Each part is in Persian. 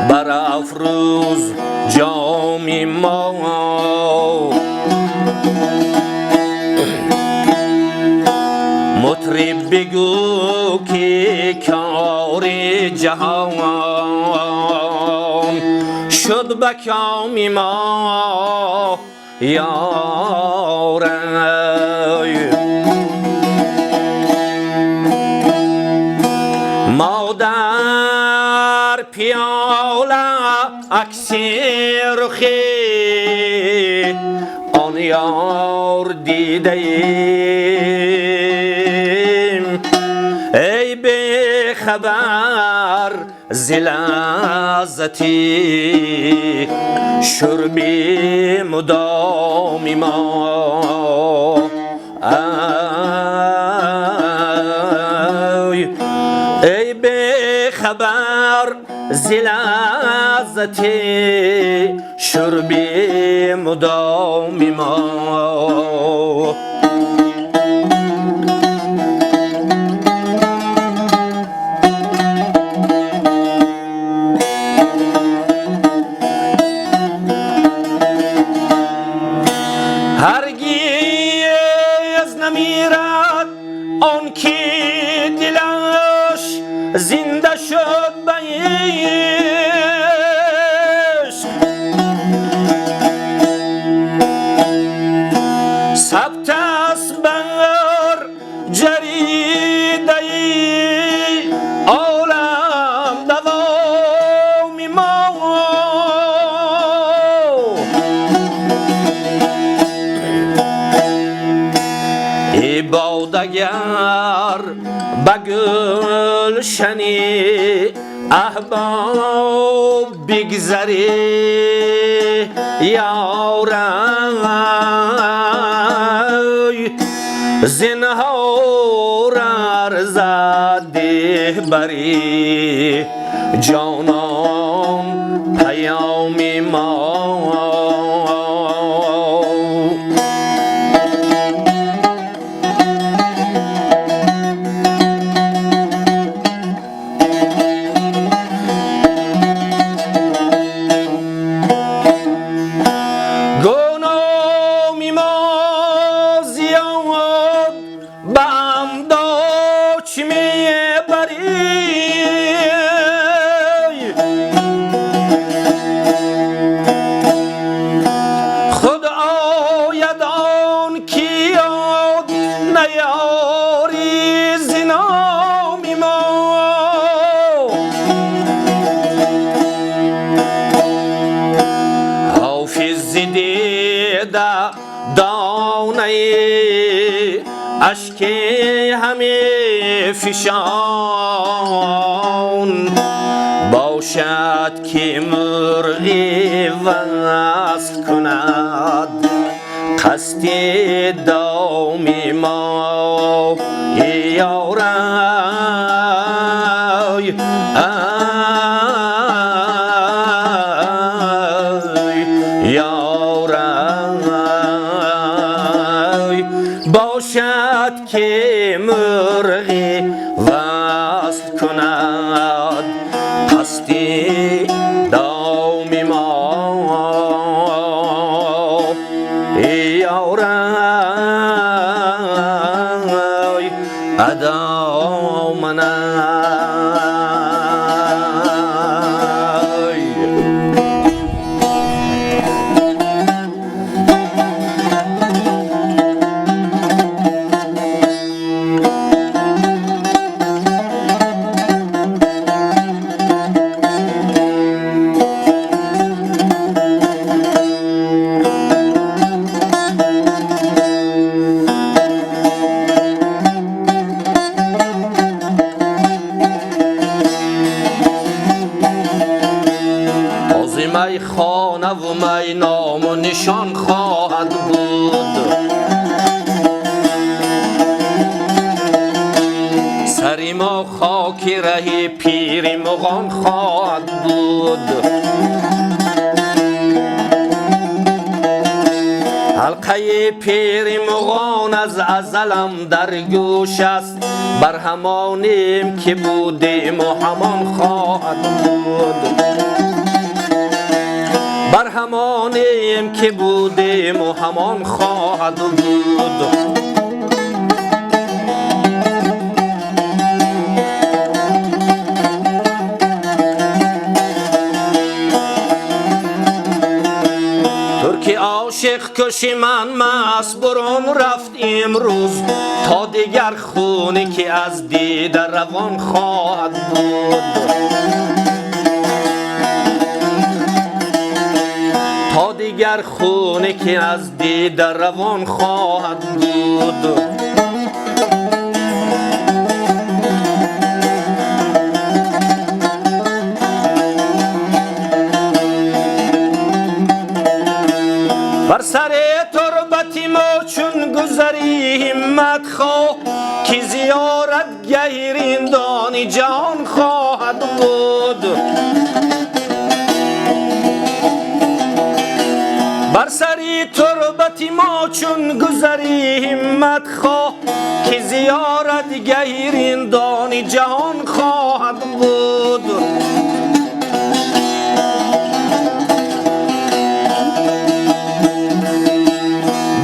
برافروز جام ما، مطرب بگو که کار جهان شد به کام ما یار. ما در پیاله عکس رخی آن یار دیده ایم، ای به خبر ز لذتی شرب مدام ما. ای به خبر ز لذتی شرب مدام ما. هرگز نمیرد آن که دلش زنده شد به عشق، ثبت است بر جریده عالم دوام ما. ای بادگر به گلشن احباب بگذری یارای، زنهار ارزد ده بری جانم پیام ما. اشک همه فشان باشد که مرغی وصل کند قصد دام ما یارای. باشد که مرغی وصل کند قصد دام ما یارای ادامنای. می خانه و می نام و نشان خواهد بود، سر ما خاک ره پیر مغان خواهد بود. حلقه پیر مغان از ازلم در گوش است، بر همانیم که بودیم و همان خواهد بود. بودیم که بودیم و همان خواهد بود. ترکی عاشق کشی من مست برون رفت امروز، تا دیگر خونی که از دیده روان خواهد بود. تا دیگر خونی که از دیده روان خواهد بود. بر سر تربتی ما چون گذری همت خواه، که زیارت گهیرندان جهان خواهد بود. بر سر تربتی ما چون گذری همت خواه، که زیارت گهیرندان جهان خواهد بود.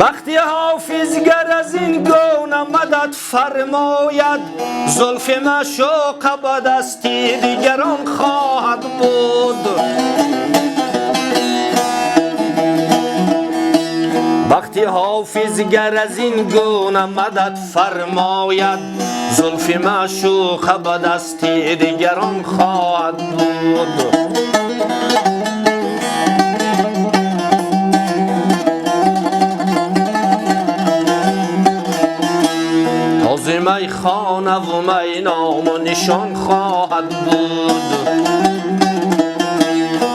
وقتی حافظ گر از این گونه مدد فرماید، زلف معشوق به دستی دیگران خواهد بود. وقتی حافظ گر از این گونه مدد فرماید، زلف معشوق به دستی دیگران خواهد بود. تازه میخانه و می نام و نشان خواهد بود.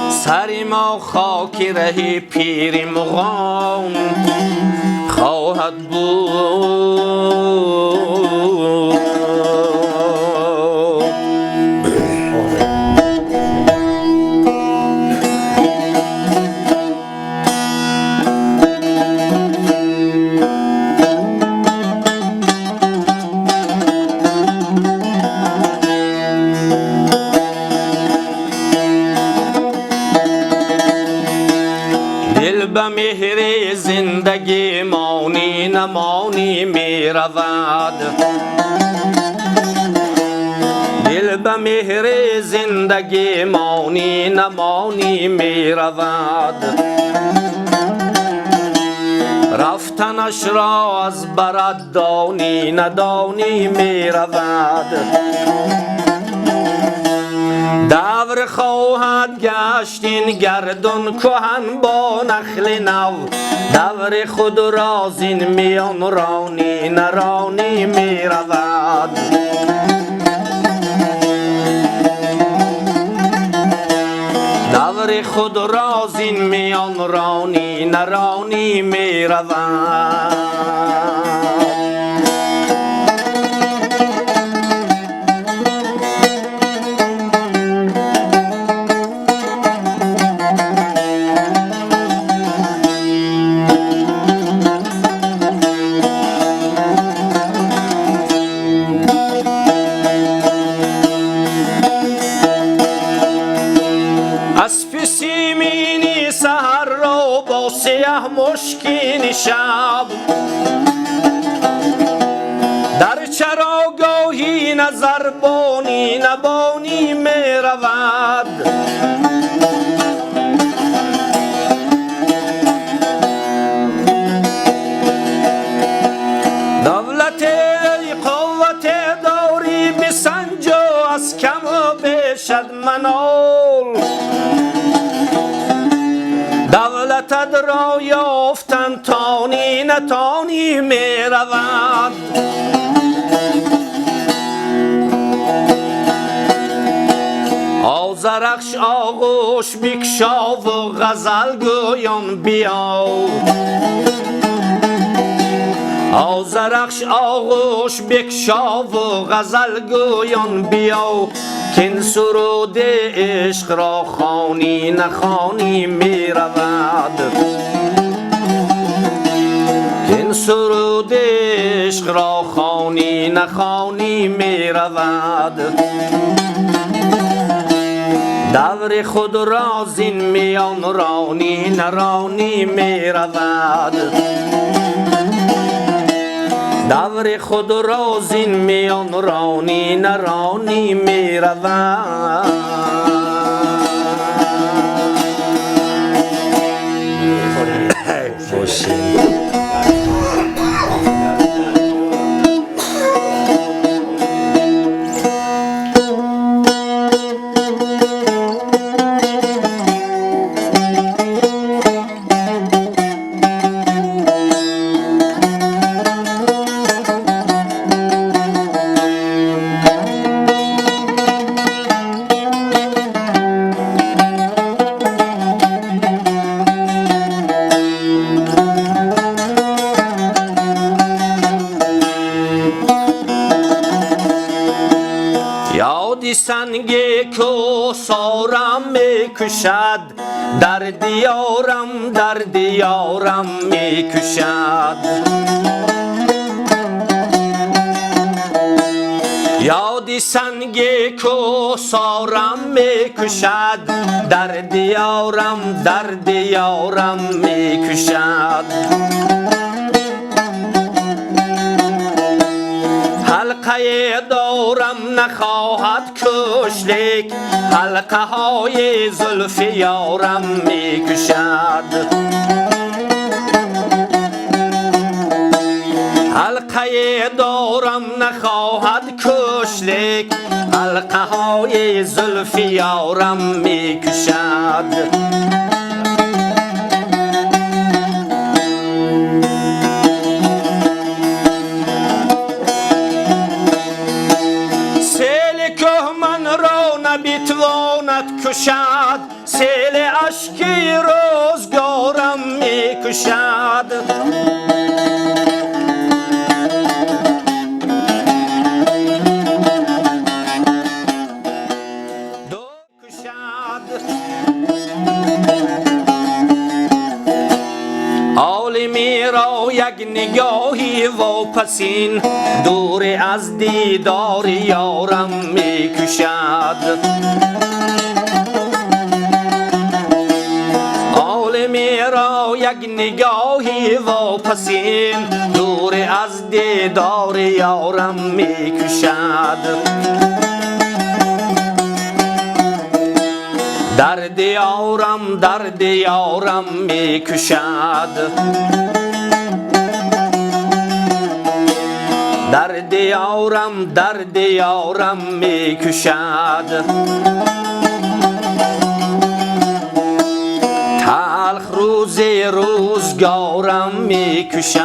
سر ما خاک رهی پیر مغان خواهد بود. دل به مهر زندگی مانی نمانی می رود. دل به مهر زندگی مانی نمانی می رود. رفتنش را از برد دانی ندانی می رود. دور خواهد گشت این گردون کهن با نخل نو، دور خود را زین میان رانی نرانی می رود. دور خود را زین میان رانی نرانی می رود. اسب سیمینی سحر را با سیه مشکین شب، در چراگاهی نظر بانی نبانی می رود. دولت قوت داری بسنج و از کم و بیشد منال، دولتت را یافتن تانی نتانی می رود. آذرخش آغوش بکشا و غزل گویان بیا. آذرخش آغوش بکشا و غزل گویان بیا، کین سرود عشق را خوانی نخوانی می رود. کین سرود عشق را خوانی نخوانی می رود. دور خود را زین میان رانی نرانی می رود دور خود را زین میان رانی نرانی می رود یادی سنگ کوثرم میکشد در دیارم میکشد یادی سنگ کوثرم میکشد در دیارم میکشد حلقه دارم نخواهد کش لیک حلقه های زلف یارم میکشد حلقه دارم نخواهد کش لیک حلقه های زلف یارم میکشد نمیتواند کشد سیل اشکی روزگارم میکشد عالمی را یک نگاهی واپسین دور از دیدار یارم میکشد عالمی را یک نگاهی واپسین دور از دیدار یارم میکشد در دیارم میکشد در دیارم میکشد تلخ روزگارم میکشد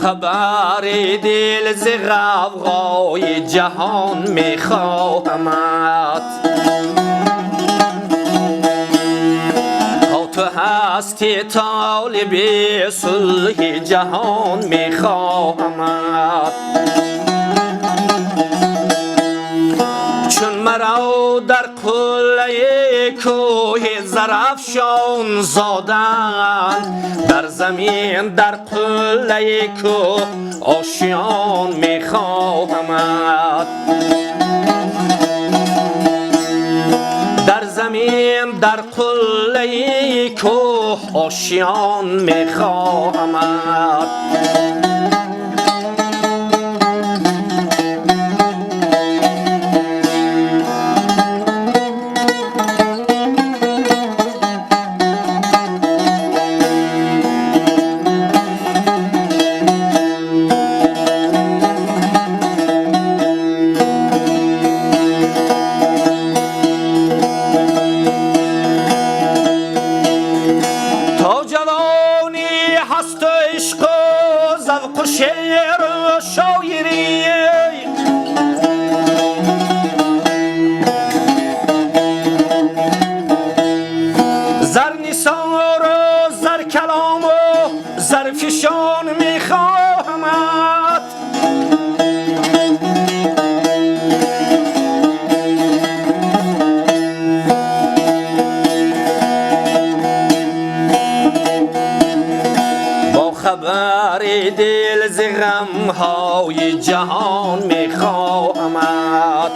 خبر دل ز غوغای جهان میخواهمت تا تو هستی طالب صلح جهان میخواهمت چون مرا در قله کوه زرافشان زادند در زمین در قله کوه آشیان میخواهمت در زمین در قله کوه آشیان میخواهمت دلهای جهان میخواهمت.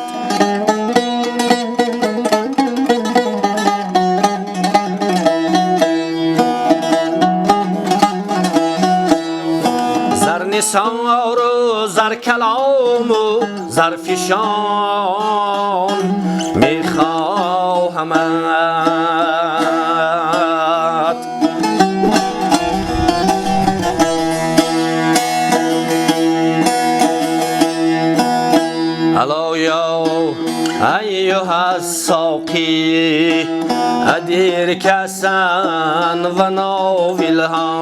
زر نثار و زر کلام و زر فشان میخواهمت. الا یا ایها الساقی ادیر کسن و ناولها.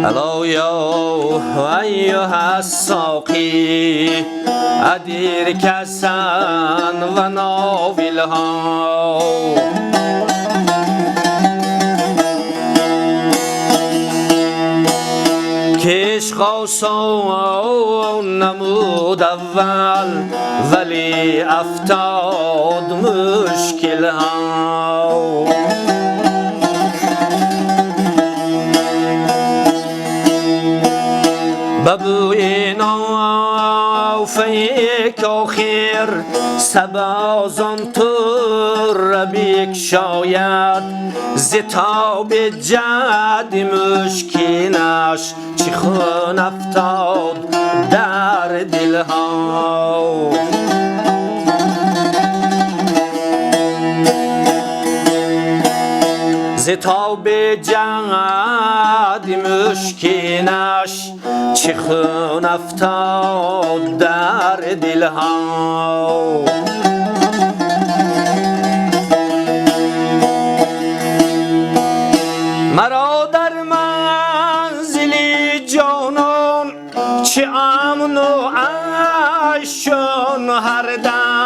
الا یا ایها الساقی ادیر کسن و ناولها. که عشق آسان نمود اول ولی افتاد مشکل ها. ببوی نافیک آخر سبازان تو ربیک شاید زتاب جد مشکینش چی خون افتاد در دلها. زتاب جد مشکینش چی خون افتاد در دلها. مرا در منزلی جانان چه امن و عیشان هر دم